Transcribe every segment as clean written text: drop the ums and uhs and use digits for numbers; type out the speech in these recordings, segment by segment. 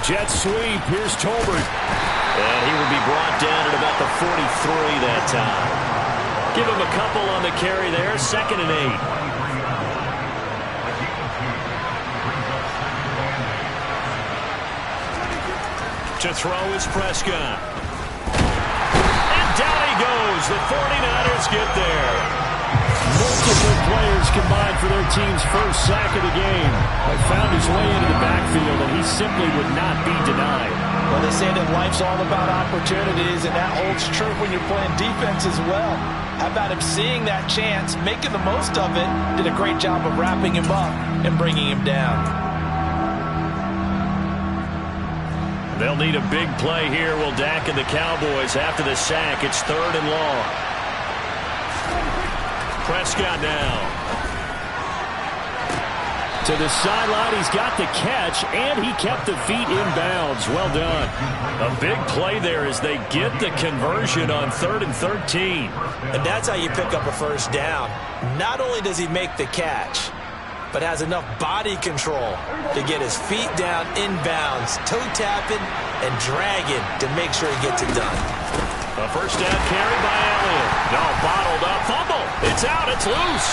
Jet sweep. Here's Tolbert. And he would be brought down at about the 43 that time. Give him a couple on the carry there. 2nd and 8. To throw is Prescott. And down he goes. The 49ers get there. Multiple players combined for their team's first sack of the game. But found his way into the backfield, and he simply would not be denied. Well, they say that life's all about opportunities, and that holds true when you're playing defense as well. How about him seeing that chance, making the most of it, did a great job of wrapping him up and bringing him down. They'll need a big play here. Will Dak and the Cowboys after the sack. It's 3rd and long. Prescott now. To the sideline, he's got the catch, and he kept the feet in bounds. Well done. A big play there as they get the conversion on 3rd and 13. And that's how you pick up a first down. Not only does he make the catch, but has enough body control to get his feet down inbounds, toe tapping and dragging to make sure he gets it done. A first down carry by Elliott. No, bottled up. Fumble. It's out. It's loose.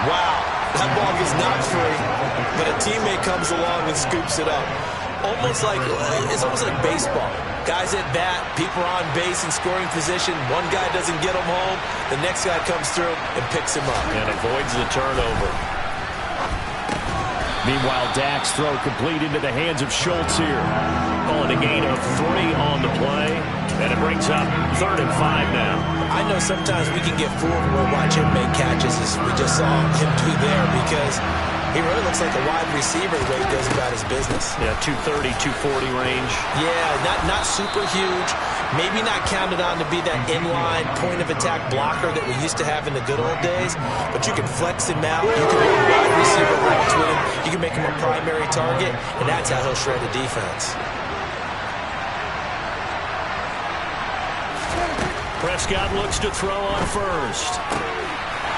Wow, that ball is not free, but a teammate comes along and scoops it up. It's almost like baseball. Guys at bat, people are on base in scoring position. One guy doesn't get him home. The next guy comes through and picks him up. And avoids the turnover. Meanwhile, Dak's throw complete into the hands of Schultz here. Calling a gain of 3 on the play. And it brings up 3rd and 5 now. I know sometimes we can get fooled when we watch him make catches, as we just saw him do there, because he really looks like a wide receiver the way he goes about his business. Yeah, 230, 240 range. Yeah, not super huge. Maybe not counted on to be that inline point-of-attack blocker that we used to have in the good old days, but you can flex him out. You can run wide receiver routes with him. You can make him a primary target, and that's how he'll shred a defense. Prescott looks to throw on first.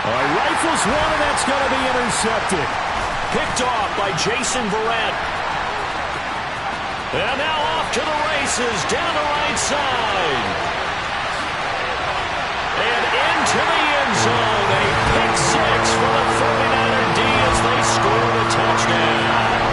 Rifles one, and that's going to be intercepted. Picked off by Jason Verrett. And now off to the races, down the right side. And into the end zone. A pick 6 for the 49er D as they score the touchdown.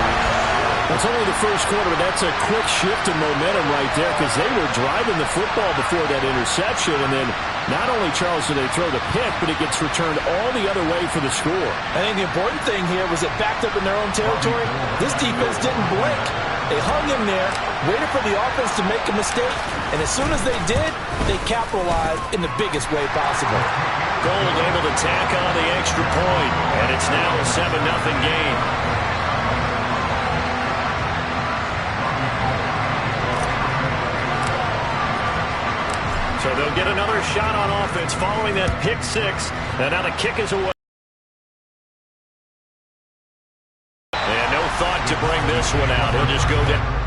It's only the first quarter, but that's a quick shift in momentum right there, because they were driving the football before that interception, and then not only, Charles, do they throw the pick, but it gets returned all the other way for the score. I think the important thing here was it backed up in their own territory. This defense didn't blink. They hung in there, waited for the offense to make a mistake, and as soon as they did, they capitalized in the biggest way possible. Gold able to tack on the extra point, and it's now a 7-0 game. So they'll get another shot on offense following that pick 6. And now the kick is away. And no thought to bring this one out. He'll just go down.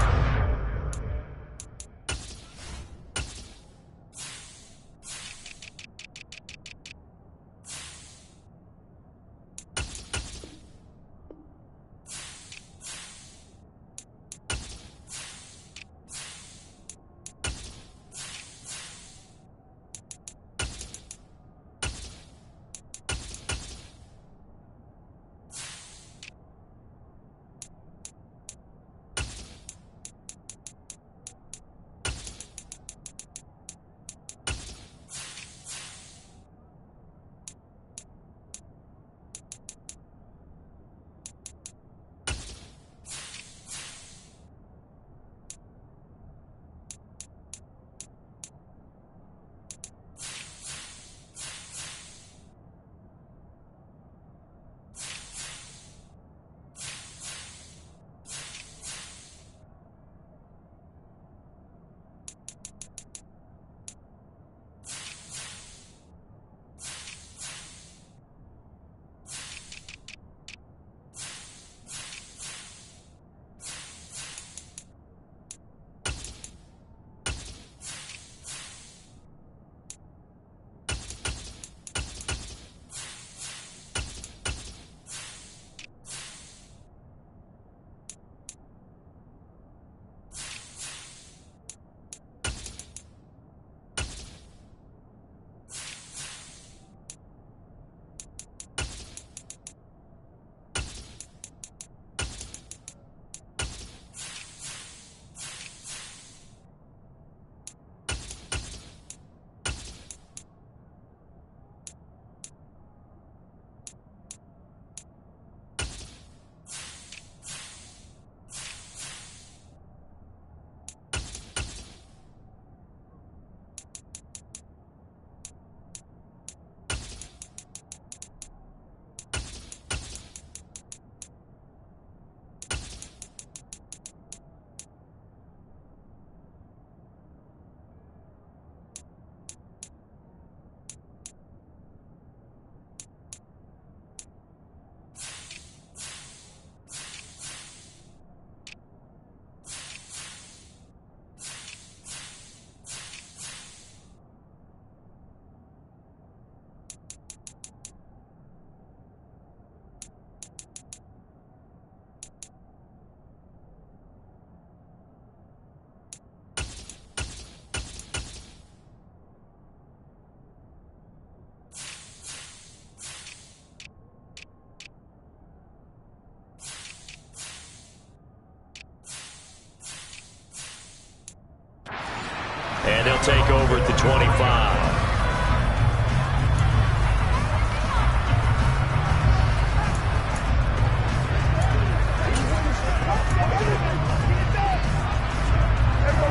he'll take over at the 25.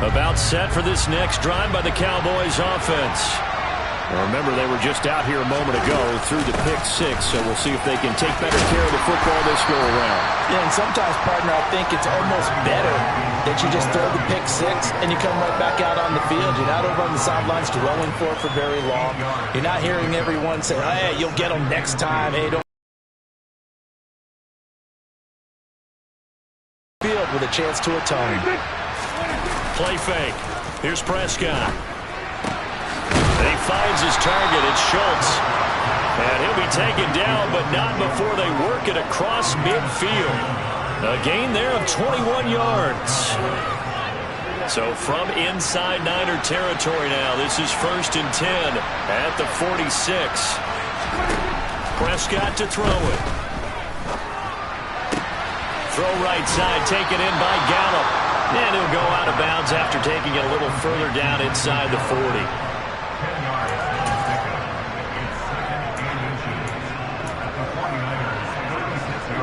About set for this next drive by the Cowboys offense. Well, remember, they were just out here a moment ago through the pick six, so we'll see if they can take better care of the football this go around. Yeah, and sometimes, partner, I think it's almost better that you just throw the pick six and you come right back out on the field. You're not over on the sidelines dwelling for it for very long. You're not hearing everyone say, hey, you'll get them next time. Hey, don't field with a chance to atone. Play fake. Here's Prescott. And he finds his target. It's Schultz. And he'll be taken down, but not before they work it across midfield. A gain there of 21 yards. So from inside Niner territory now, this is 1st and 10 at the 46. Prescott to throw it. Throw right side, taken in by Gallup. And he'll go out of bounds after taking it a little further down inside the 40.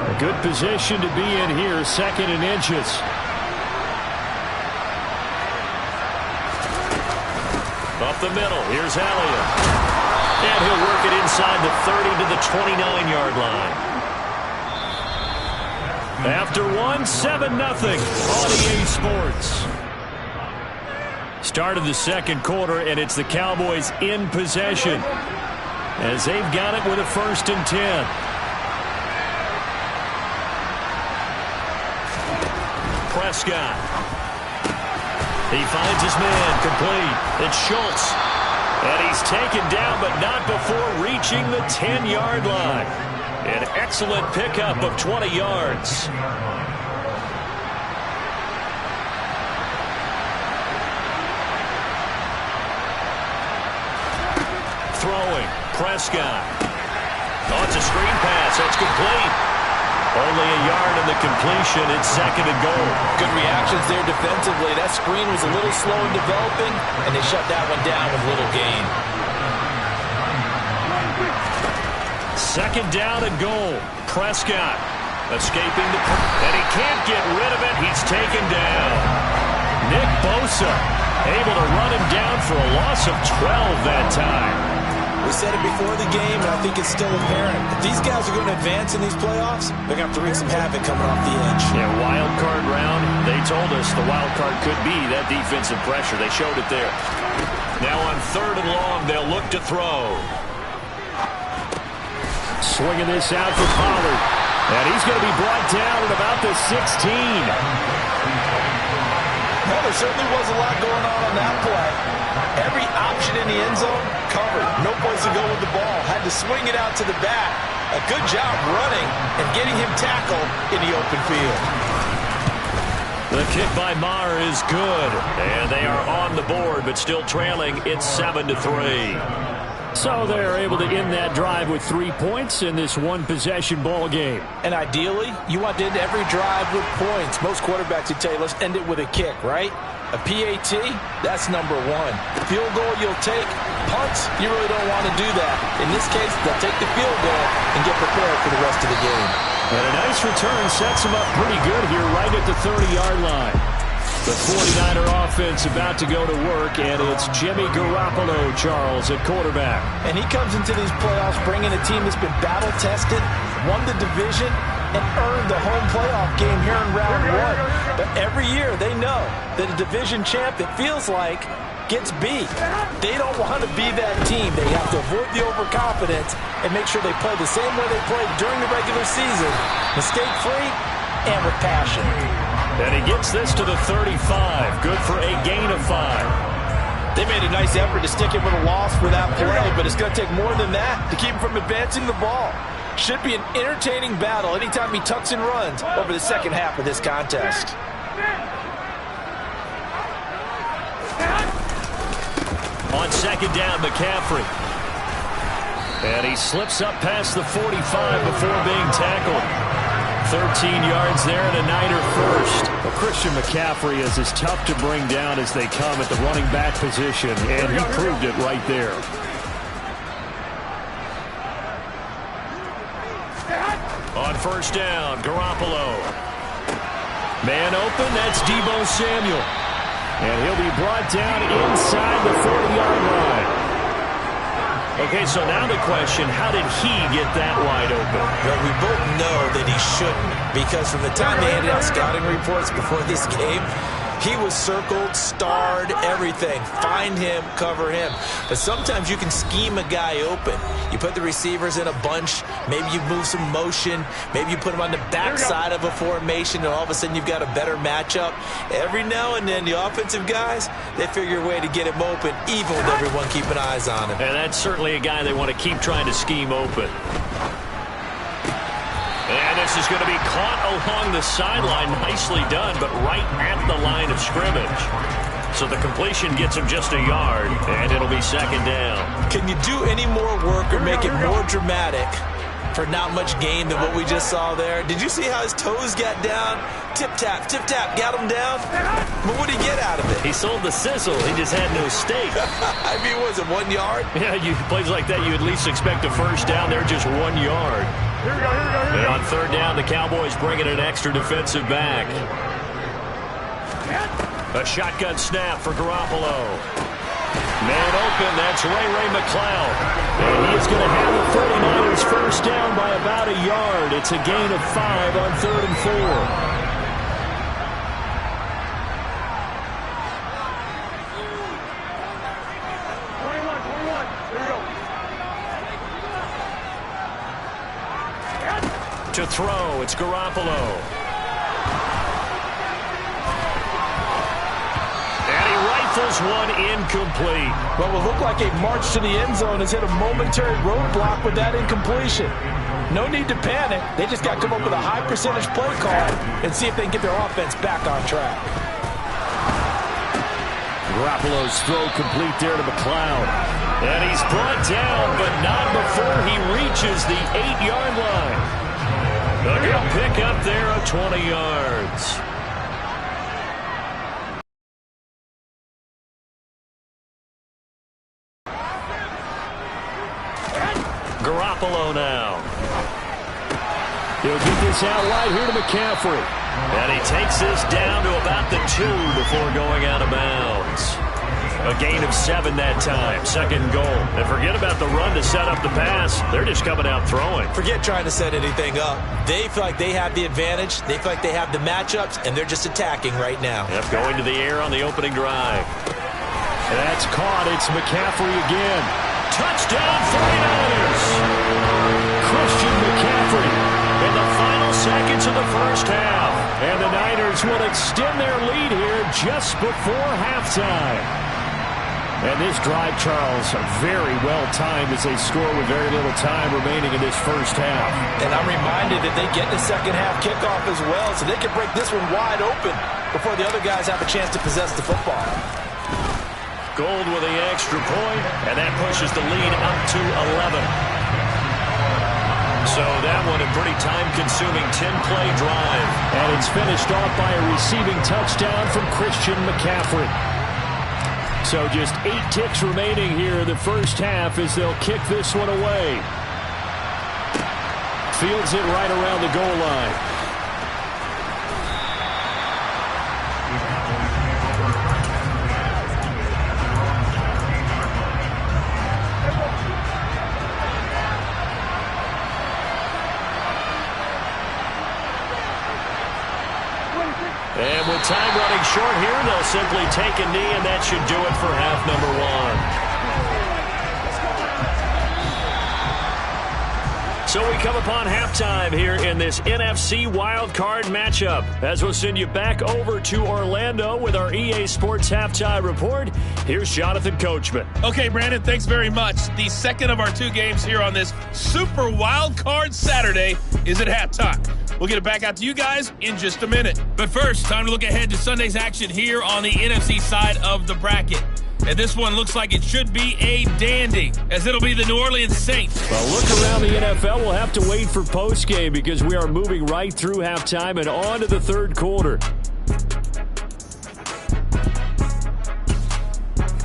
A good position to be in here, 2nd and inches. Up the middle, here's Elliott. And he'll work it inside the 30 to the 29-yard line. After 7-0 on EA Sports. Start of the second quarter, and it's the Cowboys in possession as they've got it with a 1st and 10. Prescott. He finds his man complete. It's Schultz. And he's taken down, but not before reaching the 10-yard line. An excellent pickup of 20 yards. Throwing. Prescott. Oh, it's a screen pass. That's complete. Only a yard in the completion. It's 2nd and goal. Good reactions there defensively. That screen was a little slow in developing, and they shut that one down with little gain. 2nd down and goal. Prescott escaping the... And he can't get rid of it. He's taken down. Nick Bosa able to run him down for a loss of 12 that time. We said it before the game, and I think it's still apparent. If these guys are going to advance in these playoffs, they're going to have to wreak some havoc coming off the edge. Yeah, wild card round. They told us the wild card could be that defensive pressure. They showed it there. Now on 3rd and long, they'll look to throw. Swinging this out for Pollard. And he's going to be brought down at about the 16. Well, there certainly was a lot going on that play. Every option in the end zone covered. No place to go with the ball. Had to swing it out to the back. A good job running and getting him tackled in the open field. The kick by Maher is good. And they are on the board, but still trailing. It's 7-3. So they're able to end that drive with 3 points in this one-possession ball game. And ideally, you want to end every drive with points. Most quarterbacks would tell you, let's end it with a kick, right? A PAT, that's number 1. Field goal you'll take. Punts, you really don't want to do that. In this case, they'll take the field goal and get prepared for the rest of the game. And a nice return sets them up pretty good here right at the 30-yard line. The 49er offense about to go to work, and it's Jimmy Garoppolo, Charles, at quarterback. And he comes into these playoffs bringing a team that's been battle-tested, won the division, and earned the home playoff game here in round 1. But every year they know that a division champ, it feels like, gets beat. They don't want to be that team. They have to avoid the overconfidence and make sure they play the same way they played during the regular season, mistake-free and with passion. And he gets this to the 35. Good for a gain of 5. They made a nice effort to stick him with a loss for that play, but it's going to take more than that to keep him from advancing the ball. Should be an entertaining battle anytime he tucks and runs over the second half of this contest. On 2nd down, McCaffrey. And he slips up past the 45 before being tackled. 13 yards there and a Niner first. Well, Christian McCaffrey is as tough to bring down as they come at the running back position, and he proved it right there. On first down, Garoppolo. Man open, that's Deebo Samuel. And he'll be brought down inside the 40-yard line. Okay, so now the question, how did he get that wide open? Well, we both know that he shouldn't, because from the time they handed out scouting reports before this game, he was circled, starred, everything. Find him, cover him. But sometimes you can scheme a guy open. You put the receivers in a bunch. Maybe you move some motion. Maybe you put them on the backside of a formation, and all of a sudden you've got a better matchup. Every now and then, the offensive guys, they figure a way to get him open, even with everyone keeping eyes on him. And that's certainly a guy they want to keep trying to scheme open. And this is going to be caught along the sideline. Nicely done, but right at the line of scrimmage. So the completion gets him just a yard, and it'll be second down. Can you do any more work or make it more dramatic for not much gain than what we just saw there? Did you see how his toes got down? Tip-tap, got him down. But what did he get out of it? He sold the sizzle. He just had no steak. I mean, was it 1 yard? Yeah, plays like that, you at least expect a first down. They're just 1 yard. And on third down, the Cowboys bringing an extra defensive back. A shotgun snap for Garoppolo. Man open, that's Ray McCloud. And he is going to have the 49ers first down by about a yard. It's a gain of 5 on 3rd and 4. To throw, it's Garoppolo. And he rifles one incomplete. What will look like a march to the end zone has hit a momentary roadblock with that incompletion. No need to panic. They just got to come up with a high percentage play call and see if they can get their offense back on track. Garoppolo's throw complete there to McCloud. And he's brought down, but not before he reaches the 8-yard line. He'll pick up there at 20 yards. Garoppolo now. He'll get this out wide here to McCaffrey. And he takes this down to about the 2 before going out of bounds. A gain of 7 that time. Second goal. And forget about the run to set up the pass. They're just coming out throwing. Forget trying to set anything up. They feel like they have the advantage. They feel like they have the matchups, and they're just attacking right now. Yep, going to the air on the opening drive. That's caught. It's McCaffrey again. Touchdown 49ers. Christian McCaffrey in the final seconds of the first half. And the Niners will extend their lead here just before halftime. And this drive, Charles, very well timed as they score with very little time remaining in this first half. And I'm reminded that they get the second half kickoff as well, so they can break this one wide open before the other guys have a chance to possess the football. Gold with the extra point, and that pushes the lead up to 11. So that one a pretty time-consuming 10-play drive. And it's finished off by a receiving touchdown from Christian McCaffrey. So just 8 ticks remaining here in the first half as they'll kick this one away. Fields it right around the goal line. And with time running short here, they'll simply take a knee, and that should do it for half number 1. So we come upon halftime here in this NFC wildcard matchup. As we'll send you back over to Orlando with our EA Sports Halftime Report. Here's Jonathan Coachman. Okay, Brandon, thanks very much. The second of our 2 games here on this Super Wildcard Saturday is at halftime. We'll get it back out to you guys in just a minute. But first, time to look ahead to Sunday's action here on the NFC side of the bracket. And this one looks like it should be a dandy, as it'll be the New Orleans Saints. Well, look around the NFL. We'll have to wait for postgame because we are moving right through halftime and on to the third quarter.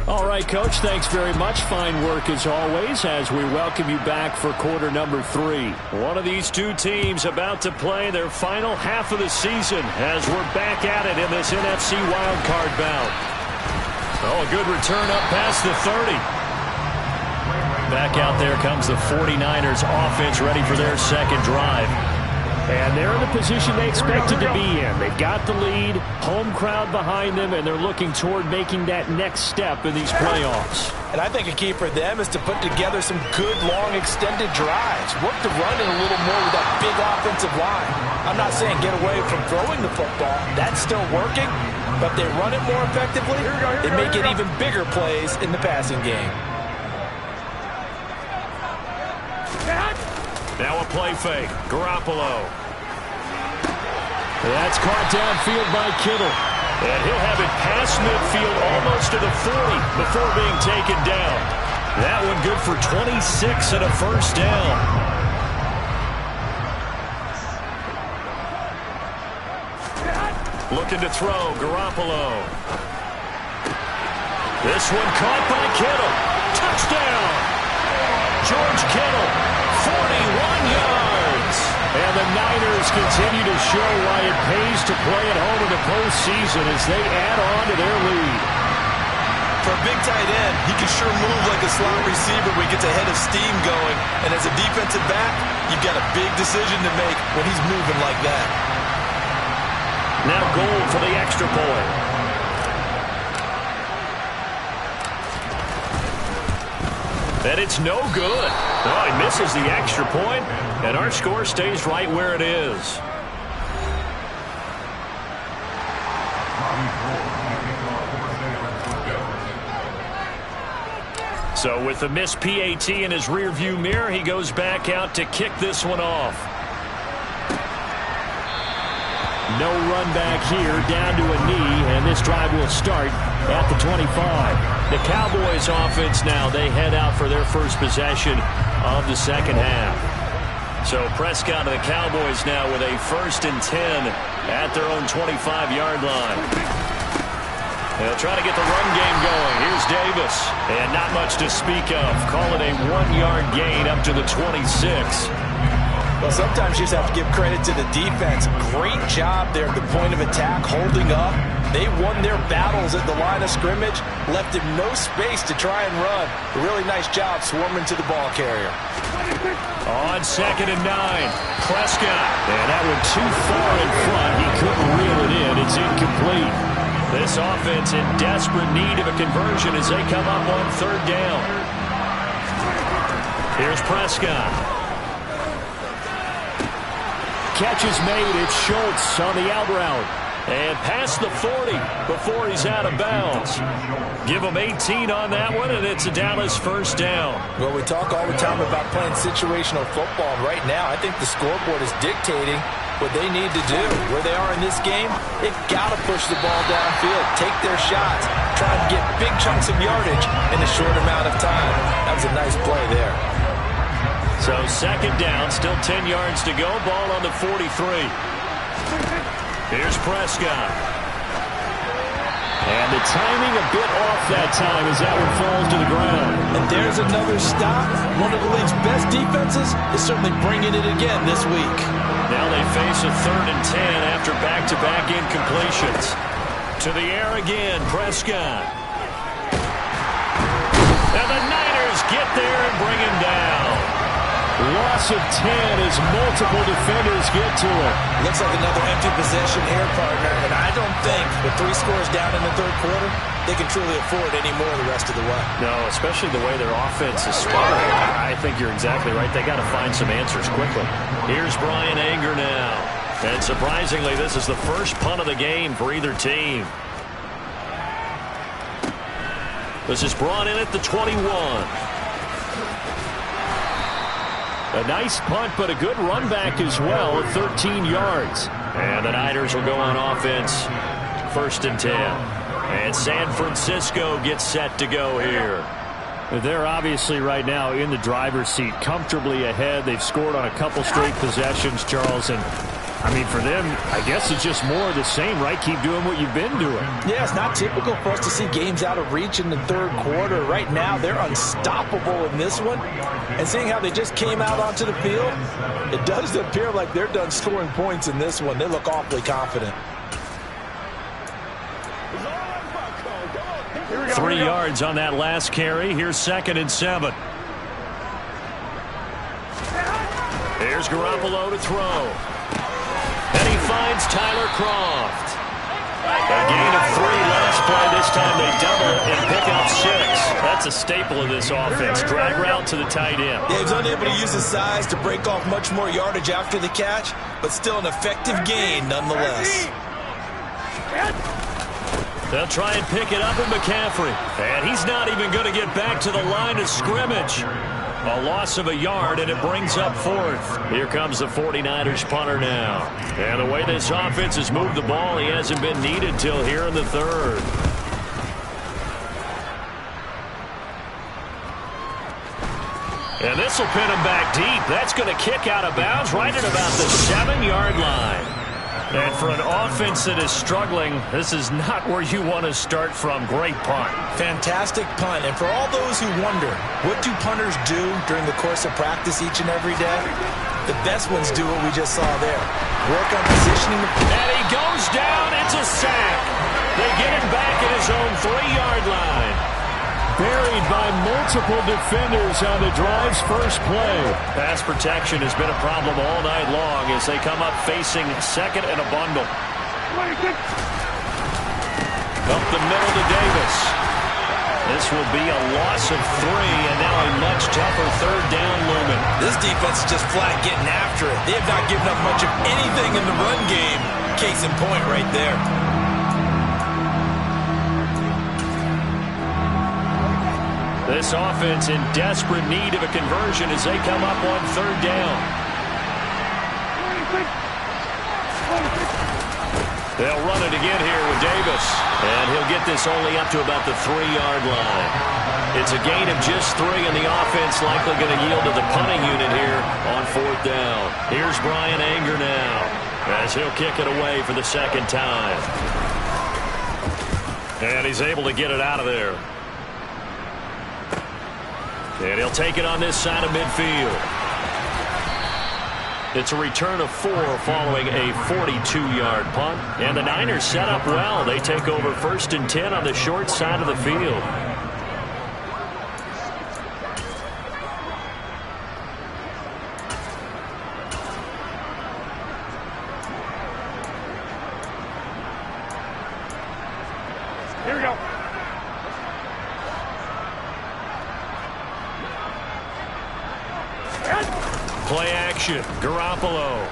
All right, Coach, thanks very much. Fine work as always as we welcome you back for quarter number 3. One of these two teams about to play their final half of the season as we're back at it in this NFC wildcard bout. Oh, a good return up past the 30. Back out there comes the 49ers offense ready for their second drive. And they're in the position they expected to be in. They've got the lead, home crowd behind them, and they're looking toward making that next step in these playoffs. And I think a key for them is to put together some good, long, extended drives. Work the run in a little more with that big offensive line. I'm not saying get away from throwing the football. That's still working. But they run it more effectively, they make it even bigger plays in the passing game. Now a play fake. Garoppolo. That's caught downfield by Kittle. And he'll have it past midfield almost to the 40 before being taken down. That one good for 26 and a first down. Looking to throw, Garoppolo. This one caught by Kittle. Touchdown! George Kittle, 41 yards. And the Niners continue to show why it pays to play at home in the postseason as they add on to their lead. For a big tight end, he can sure move like a slot receiver when he gets a head of steam going. And as a defensive back, you've got a big decision to make when he's moving like that. Now goal for the extra point. And it's no good. Oh, he misses the extra point, and our score stays right where it is. So with the missed PAT in his rearview mirror, he goes back out to kick this one off. No run back here, down to a knee, and this drive will start at the 25. The Cowboys offense now, they head out for their first possession of the second half. So Prescott and the Cowboys now with a 1st and 10 at their own 25-yard line. They'll try to get the run game going. Here's Davis, and not much to speak of. Call it a 1-yard gain up to the 26. Well, sometimes you just have to give credit to the defense. Great job there at the point of attack, holding up. They won their battles at the line of scrimmage, left him no space to try and run. A really nice job swarming to the ball carrier. On 2nd and 9, Prescott. And that one too far in front. He couldn't reel it in. It's incomplete. This offense in desperate need of a conversion as they come up on 3rd down. Here's Prescott. Catch is made. It's Schultz on the out route. And past the 40 before he's out of bounds. Give him 18 on that one, and it's a Dallas 1st down. Well, we talk all the time about playing situational football. Right now, I think the scoreboard is dictating what they need to do. Where they are in this game, they've got to push the ball downfield, take their shots, try and get big chunks of yardage in a short amount of time. That was a nice play there. So 2nd down, still 10 yards to go. Ball on the 43. Here's Prescott. And the timing a bit off that time as that one falls to the ground. And there's another stop. One of the league's best defenses is certainly bringing it again this week. Now they face a 3rd and 10 after back-to-back incompletions. To the air again, Prescott. And the Niners get there and bring him down. Loss of 10 as multiple defenders get to it. Looks like another empty possession here, partner. And I don't think with 3 scores down in the 3rd quarter, they can truly afford any more the rest of the way. No, especially the way their offense is sputtering. I think you're exactly right. They got to find some answers quickly. Here's Brian Anger now. And surprisingly, this is the first punt of the game for either team. This is brought in at the 21. A nice punt, but a good run back as well at 13 yards. And the Niners will go on offense. 1st and 10. And San Francisco gets set to go here. They're obviously right now in the driver's seat, comfortably ahead. They've scored on a couple straight possessions, Charles. And, I mean, for them, I guess it's just more of the same, right? Keep doing what you've been doing. Yeah, it's not typical for us to see games out of reach in the third quarter. Right now, they're unstoppable in this one. And seeing how they just came out onto the field, it does appear like they're done scoring points in this one. They look awfully confident. 3 yards on that last carry. Here's 2nd and 7. Here's Garoppolo to throw. And he finds Tyler Kroft. A gain of 3 last play. This time they double it and pick up 6. That's a staple of this offense. Drag route to the tight end. Yeah, he was unable to use his size to break off much more yardage after the catch, but still an effective gain nonetheless. They'll try and pick it up with McCaffrey. And he's not even going to get back to the line of scrimmage. A loss of a yard, and it brings up 4th. Here comes the 49ers punter now. And the way this offense has moved the ball, he hasn't been needed till here in the 3rd. And this will pin him back deep. That's going to kick out of bounds right at about the 7-yard line. And for an offense that is struggling, this is not where you want to start from. Great punt. Fantastic punt. And for all those who wonder, what do punters do during the course of practice each and every day? The best ones do what we just saw there. Work on positioning. And he goes down. It's a sack. They get him back at his own 3-yard line. Buried by multiple defenders on the drive's first play. Pass protection has been a problem all night long as they come up facing 2nd and a bundle. Up the middle to Davis. This will be a loss of 3, and now a much tougher 3rd down looming. This defense is just flat getting after it. They have not given up much of anything in the run game. Case in point right there. This offense in desperate need of a conversion as they come up on 3rd down. They'll run it again here with Davis. And he'll get this only up to about the 3-yard line. It's a gain of just 3, and the offense likely going to yield to the punting unit here on 4th down. Here's Brian Anger now as he'll kick it away for the 2nd time. And he's able to get it out of there. And he'll take it on this side of midfield. It's a return of 4 following a 42-yard punt. And the Niners set up well. They take over 1st and 10 on the short side of the field. Here we go. Play action. Garoppolo.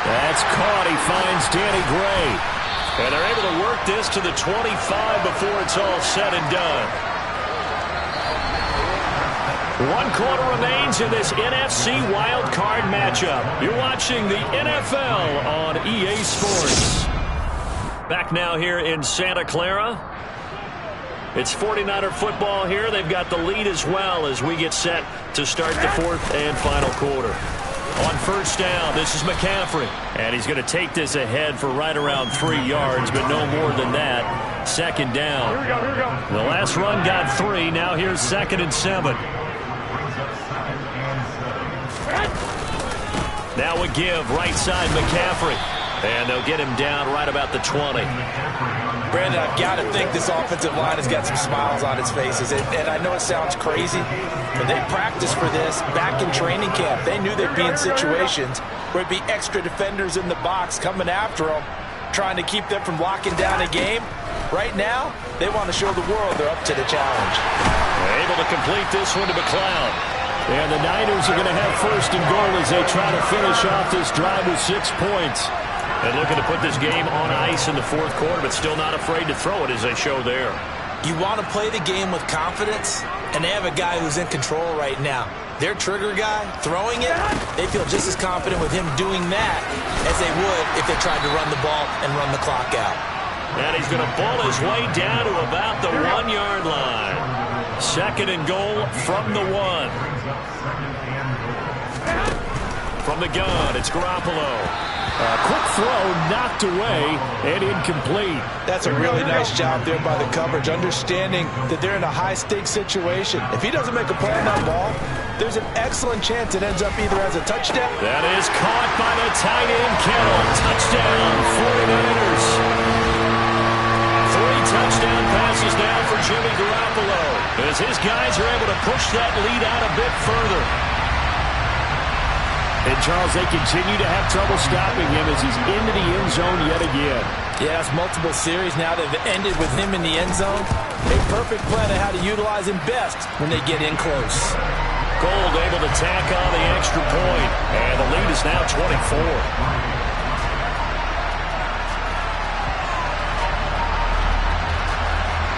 That's caught. He finds Danny Gray. And they're able to work this to the 25 before it's all said and done. 1 quarter remains in this NFC wildcard matchup. You're watching the NFL on EA Sports. Back now here in Santa Clara. It's 49er football here. They've got the lead as well as we get set to start the 4th and final quarter. On 1st down, this is McCaffrey. And he's going to take this ahead for right around 3 yards, but no more than that. 2nd down. Here we go. The last run got 3. Now here's 2nd and 7. Now a give, right side McCaffrey. And they'll get him down right about the 20. Brandon, I've got to think this offensive line has got some smiles on its faces. And I know it sounds crazy, but they practiced for this back in training camp. They knew they'd be in situations where it'd be extra defenders in the box coming after them, trying to keep them from locking down a game. Right now, they want to show the world they're up to the challenge. They're able to complete this one to McLeod. And the Niners are going to have 1st and goal as they try to finish off this drive with 6 points. And looking to put this game on ice in the 4th quarter, but still not afraid to throw it as they show there. You want to play the game with confidence, and they have a guy who's in control right now. Their trigger guy, throwing it, they feel just as confident with him doing that as they would if they tried to run the ball and run the clock out. And he's going to ball his way down to about the 1-yard line. 2nd and goal from the 1. From the gun, it's Garoppolo. Quick throw, knocked away, and incomplete. That's a really nice job there by the coverage, understanding that they're in a high-stakes situation. If he doesn't make a play on that ball, there's an excellent chance it ends up either as a touchdown. That is caught by the tight end, Kittle. Touchdown, 49ers. 3 touchdown passes now for Jimmy Garoppolo, as his guys are able to push that lead out a bit further. And, Charles, they continue to have trouble stopping him as he's into the end zone yet again. Yeah, it's multiple series now that have ended with him in the end zone. A perfect plan of how to utilize him best when they get in close. Gold able to tack on the extra point, and the lead is now 24.